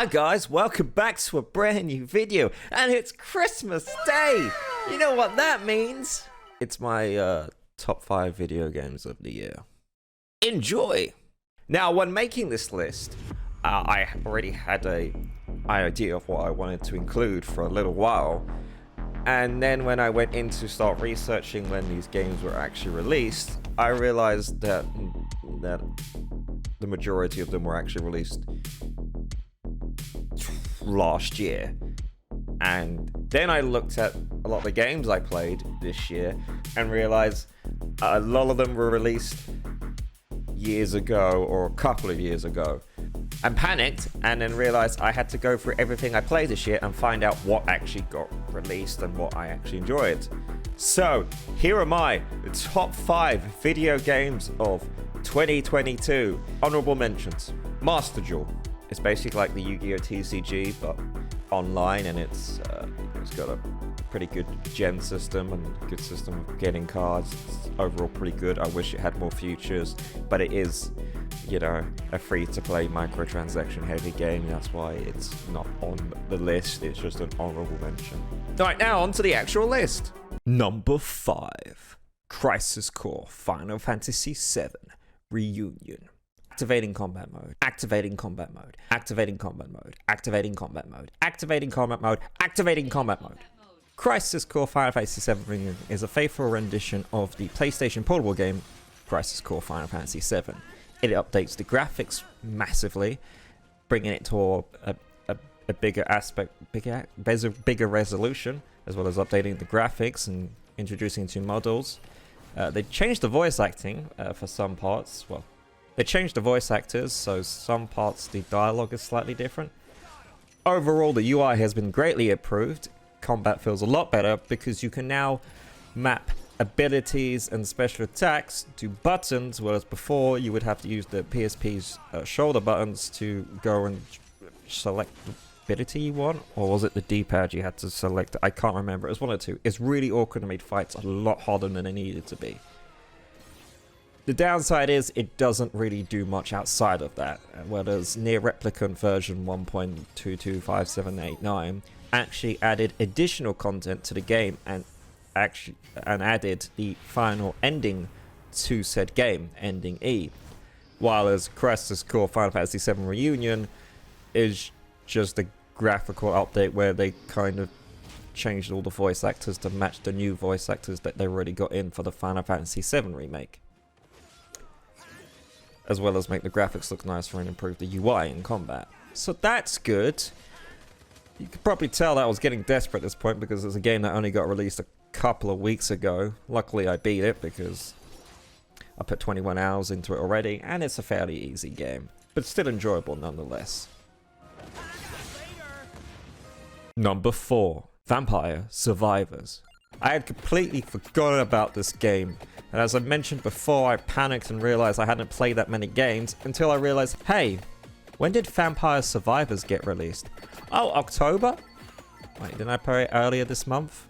Hi guys, welcome back to a brand new video, and it's Christmas Day! You know what that means? It's my top 5 video games of the year. Enjoy! Now, when making this list, I already had an idea of what I wanted to include for a little while, and then when I went in to start researching when these games were actually released, I realized that the majority of them were actually released last year. And then I looked at a lot of the games I played this year and realized a lot of them were released years ago or a couple of years ago, and panicked, and then realized I had to go through everything I played this year and find out what actually got released and what I actually enjoyed. So here are my top 5 video games of 2022. Honorable mentions: Master Duel. It's basically like the Yu-Gi-Oh! TCG, but online, and it's got a pretty good gen system and a good system of getting cards. It's overall pretty good. I wish it had more features, but it is, you know, a free-to-play microtransaction heavy game. That's why it's not on the list. It's just an honorable mention. All right, now on to the actual list. Number 5, Crisis Core Final Fantasy VII Reunion. Activating combat mode, activating combat mode, activating combat mode, activating combat mode, activating combat mode, activating combat mode. Crisis Core Final Fantasy VII Reunion is a faithful rendition of the PlayStation portable game Crisis Core Final Fantasy VII. It updates the graphics massively, bringing it to a bigger aspect, bigger resolution, as well as updating the graphics and introducing 2 models. They changed the voice acting for some parts. Well, they changed the voice actors, so some parts the dialogue is slightly different. Overall, the UI has been greatly improved. Combat feels a lot better because you can now map abilities and special attacks to buttons, whereas before you would have to use the PSP's shoulder buttons to go and select the ability you want, or was it the D-pad you had to select? I can't remember. It was one or two. It's really awkward and made fights a lot harder than they needed to be. The downside is it doesn't really do much outside of that, whereas Near Replicant version 1.225789 actually added additional content to the game and added the final ending to said game, ending E, while as Crisis Core Final Fantasy VII Reunion is just a graphical update where they kind of changed all the voice actors to match the new voice actors that they already got in for the Final Fantasy VII remake, as well as make the graphics look nicer and improve the UI in combat. So that's good. You could probably tell that I was getting desperate at this point because it's a game that only got released a couple of weeks ago. Luckily I beat it because I put 21 hours into it already, and it's a fairly easy game, but still enjoyable nonetheless. Number 4, Vampire Survivors. I had completely forgotten about this game, and as I mentioned before, I panicked and realized I hadn't played that many games until I realized, hey, when did Vampire Survivors get released? Oh, October? Wait, didn't I play it earlier this month?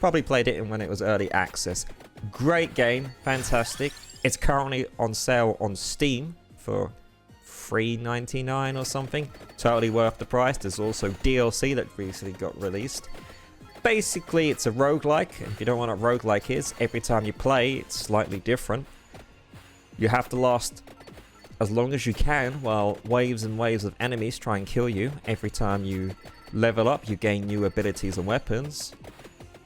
Probably played it when it was early access. Great game, fantastic. It's currently on sale on Steam for $3.99 or something. Totally worth the price. There's also DLC that recently got released. Basically, it's a roguelike. If you don't know what a roguelike is, every time you play, it's slightly different. You have to last as long as you can while waves and waves of enemies try and kill you. Every time you level up, you gain new abilities and weapons.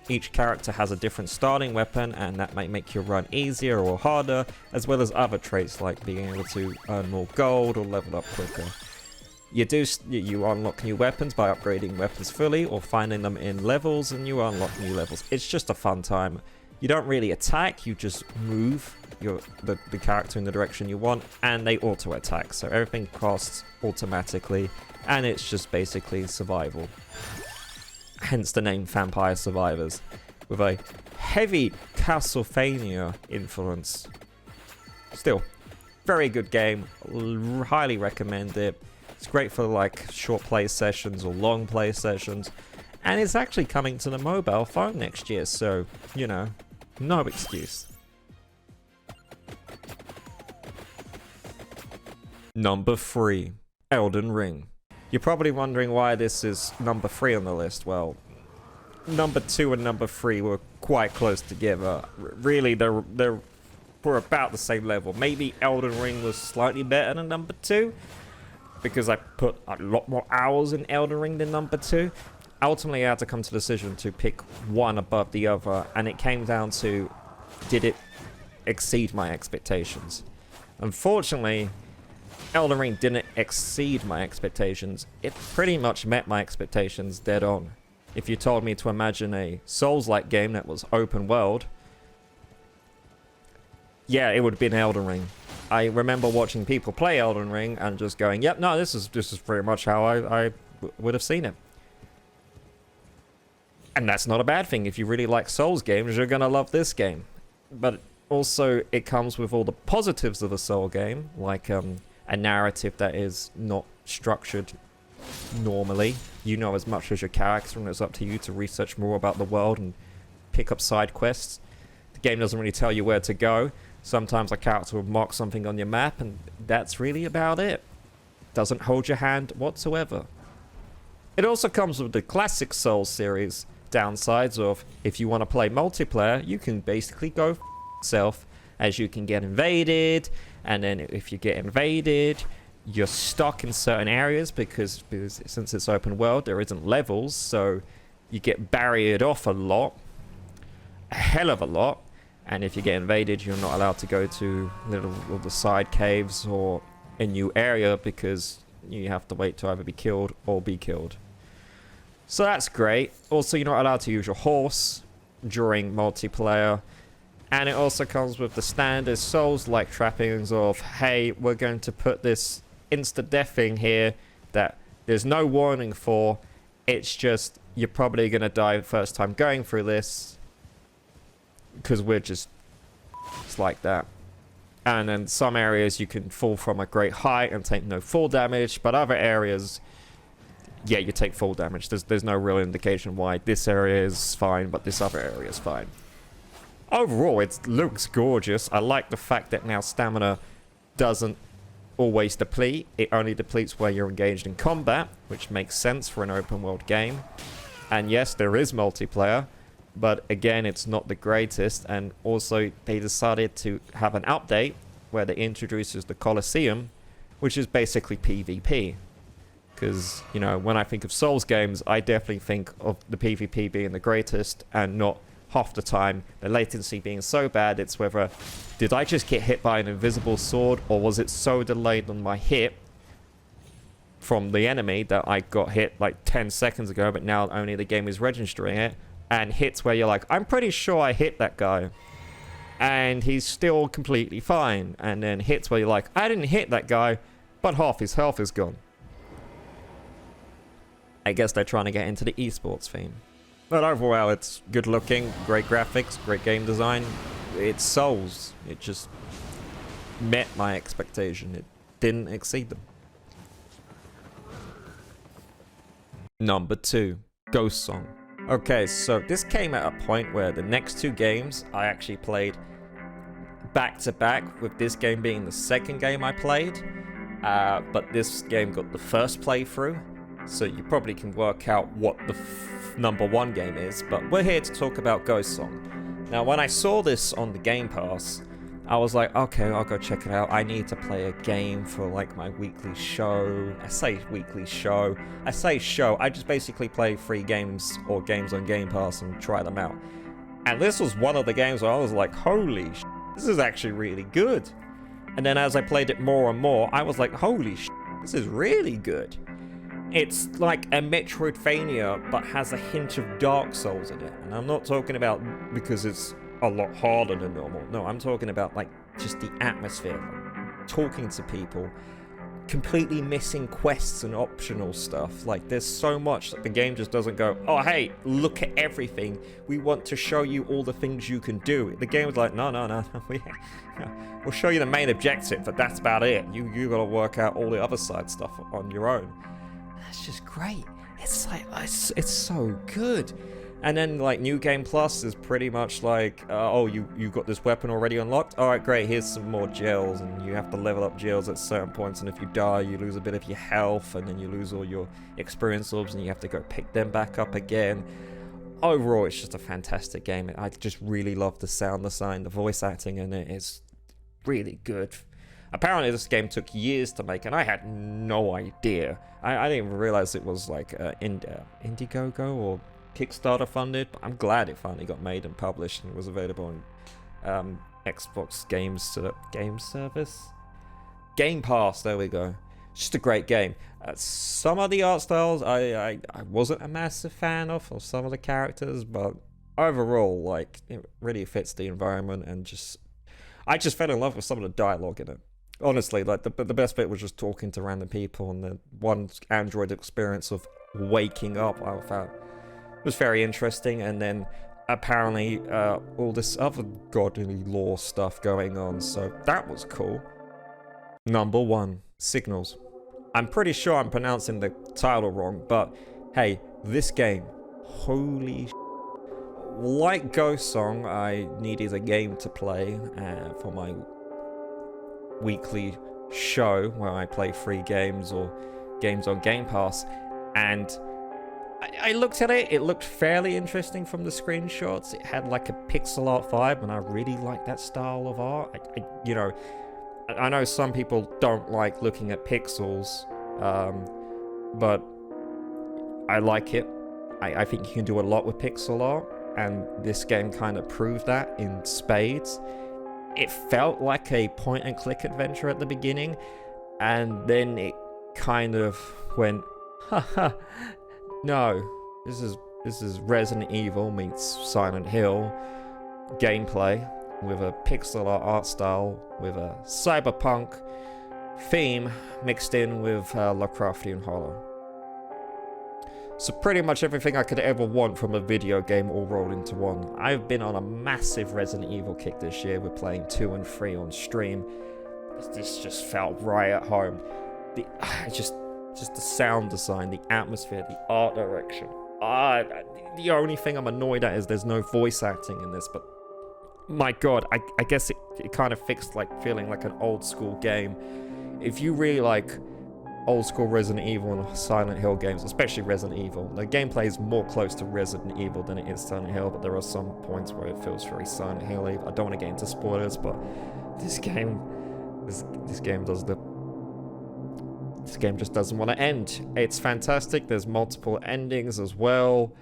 Each character has a different starting weapon, and that might make your run easier or harder, as well as other traits like being able to earn more gold or level up quicker. You unlock new weapons by upgrading weapons fully or finding them in levels, and you unlock new levels. It's just a fun time. You don't really attack, you just move the character in the direction you want, and they auto attack, so everything costs automatically, and it's just basically survival. Hence the name Vampire Survivors, with a heavy Castlevania influence. Still, very good game, highly recommend it. It's great for like short play sessions or long play sessions, and it's actually coming to the mobile phone next year, so, you know, no excuse. Number 3, Elden Ring. You're probably wondering why this is number 3 on the list. Well, number 2 and number 3 were quite close together. Really, they're were about the same level. Maybe Elden Ring was slightly better than number 2, because I put a lot more hours in Elden Ring than number 2. Ultimately, I had to come to the decision to pick one above the other, and it came down to, did it exceed my expectations? Unfortunately, Elden Ring didn't exceed my expectations. It pretty much met my expectations dead on. If you told me to imagine a Souls-like game that was open world, yeah, it would have been Elden Ring. I remember watching people play Elden Ring and just going, yep, no, this is pretty much how I would have seen it. And that's not a bad thing. If you really like Souls games, you're going to love this game. But also, it comes with all the positives of a Soul game, like a narrative that is not structured normally. You know as much as your character, and it's up to you to research more about the world and pick up side quests. The game doesn't really tell you where to go. Sometimes a character will mark something on your map, and that's really about it. Doesn't hold your hand whatsoever. It also comes with the classic Souls series downsides of, if you want to play multiplayer, you can basically go f*** yourself, as you can get invaded, and then if you get invaded, you're stuck in certain areas because since it's open world, there isn't levels, so you get barriered off a hell of a lot. And if you get invaded, you're not allowed to go to all the side caves or a new area, because you have to wait to either be killed or be killed. So that's great. Also, you're not allowed to use your horse during multiplayer. And it also comes with the standard Souls-like trappings of, hey, we're going to put this insta-death thing here that there's no warning for. It's just, you're probably going to die the first time going through this, because we're just like that. And then some areas you can fall from a great height and take no fall damage, but other areas, yeah, you take full damage. There's no real indication why this area is fine, but this other area is fine. Overall, it looks gorgeous. I like the fact that now stamina doesn't always deplete. It only depletes where you're engaged in combat, which makes sense for an open world game. And yes, there is multiplayer, but again, it's not the greatest. And also, they decided to have an update where they introduces the Colosseum, which is basically PvP. Because, you know, when I think of Souls games, I definitely think of the PvP being the greatest, and not half the time the latency being so bad. It's whether, did I just get hit by an invisible sword, or was it so delayed on my hit from the enemy that I got hit like 10 seconds ago, but now only the game is registering it. And hits where you're like, I'm pretty sure I hit that guy, and he's still completely fine. And then hits where you're like, I didn't hit that guy, but half his health is gone. I guess they're trying to get into the esports theme. But overall, it's good looking, great graphics, great game design. It's Souls. It just met my expectation. It didn't exceed them. Number 2, Ghost Song. Okay, so this came at a point where the next 2 games I actually played back to back, with this game being the second game I played. But this game got the first playthrough, so you probably can work out what the number 1 game is. But we're here to talk about Ghost Song. Now, when I saw this on the Game Pass, I was like, okay, I'll go check it out. I need to play a game for like my weekly show. I say weekly show. I say show. I just basically play free games or games on Game Pass and try them out. And this was one of the games where I was like, holy sh**, this is actually really good. And then as I played it more and more, I was like, holy sh**, this is really good. It's like a Metroidvania, but has a hint of Dark Souls in it. And I'm not talking about because it's a lot harder than normal. No, I'm talking about like just the atmosphere, like, talking to people, completely missing quests and optional stuff. Like, there's so much that the game just doesn't go, oh hey, look at everything, we want to show you all the things you can do. The game's like, no, we'll show you the main objective, but that's about it. You gotta work out all the other side stuff on your own. That's just great. It's like, it's so good. And then like New Game Plus is pretty much like, oh, you got this weapon already unlocked? Alright, great, here's some more gels, and you have to level up gels at certain points, and if you die, you lose a bit of your health, and then you lose all your experience orbs, and you have to go pick them back up again. Overall, it's just a fantastic game. I just really love the sound design, the voice acting in it is really good. Apparently this game took years to make, and I had no idea. I didn't even realize it was like Indiegogo or Kickstarter funded, but I'm glad it finally got made and published and was available on Xbox Game Service? Game Pass, there we go. Just a great game. Some of the art styles I wasn't a massive fan of some of the characters, but overall, like, it really fits the environment, and I just fell in love with some of the dialogue in it. Honestly, like the best bit was just talking to random people, and the one Android experience of waking up I found was very interesting. And then apparently all this other godly lore stuff going on, so that was cool. Number 1, Signals. I'm pretty sure I'm pronouncing the title wrong, but hey, this game, holy like Ghost Song, I needed a game to play for my weekly show where I play free games or games on Game Pass, and I looked at it. It looked fairly interesting from the screenshots. It had like a pixel art vibe, and I really like that style of art. I know some people don't like looking at pixels, but I like it. I think you can do a lot with pixel art, and this game kind of proved that in spades. It felt like a point-and-click adventure at the beginning, and then it kind of went, haha, no, this is Resident Evil meets Silent Hill gameplay with a pixel art style with a cyberpunk theme mixed in with Lovecraftian horror. So pretty much everything I could ever want from a video game all rolled into one. I've been on a massive Resident Evil kick this year. We're playing 2 and 3 on stream. This just felt right at home. Just the sound design, the atmosphere, the art direction. The only thing I'm annoyed at is there's no voice acting in this, but my god, I guess it kind of fixed like feeling like an old school game. If you really like old school Resident Evil and Silent Hill games, especially Resident Evil, the gameplay is more close to Resident Evil than it is Silent Hill, but there are some points where it feels very Silent Hill-y. I don't want to get into spoilers, but this game just doesn't want to end. It's fantastic. There's multiple endings as well.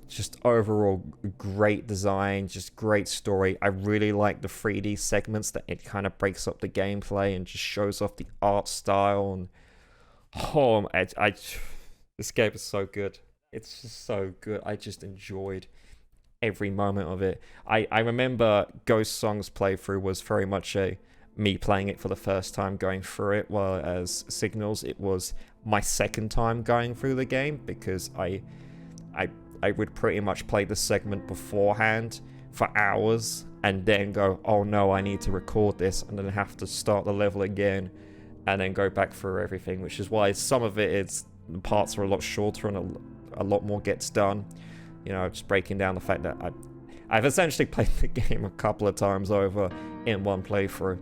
Just overall great design, just great story. I really like the 3D segments that it kind of breaks up the gameplay and just shows off the art style. And this game is so good. It's just so good. I just enjoyed every moment of it. I remember Ghost Song's playthrough was very much me playing it for the first time going through it, whereas Signals, it was my second time going through the game, because I would pretty much play the segment beforehand for hours and then go, oh no, I need to record this, and then have to start the level again and then go back through everything, which is why some of the parts are a lot shorter and a lot more gets done. You know, just breaking down the fact that I've essentially played the game a couple of times over in one playthrough.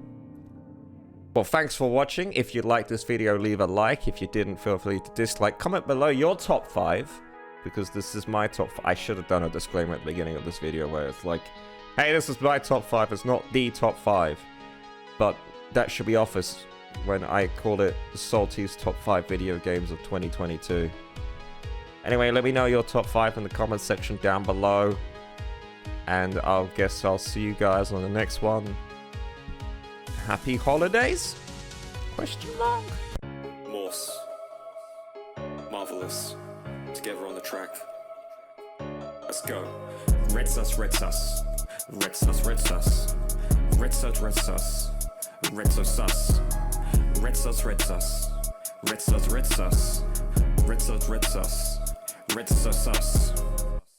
Well, thanks for watching. If you liked this video, leave a like. If you didn't, feel free to dislike. Comment below your top 5, because this is my top 5. I should have done a disclaimer at the beginning of this video where it's like, hey, this is my top 5. It's not the top 5. But that should be off as when I call it Salty's top 5 video games of 2022. Anyway, let me know your top 5 in the comments section down below. And I'll see you guys on the next one. Happy holidays? Question mark? Morse. Marvelous. Together on the track. Let's go. Red sus, red sus. Red sus, red sus. Red sus, red sus. Red sus, sus. Red sus, red sus. Red sus, red sus. Red sus, red sus. Red sus, sus.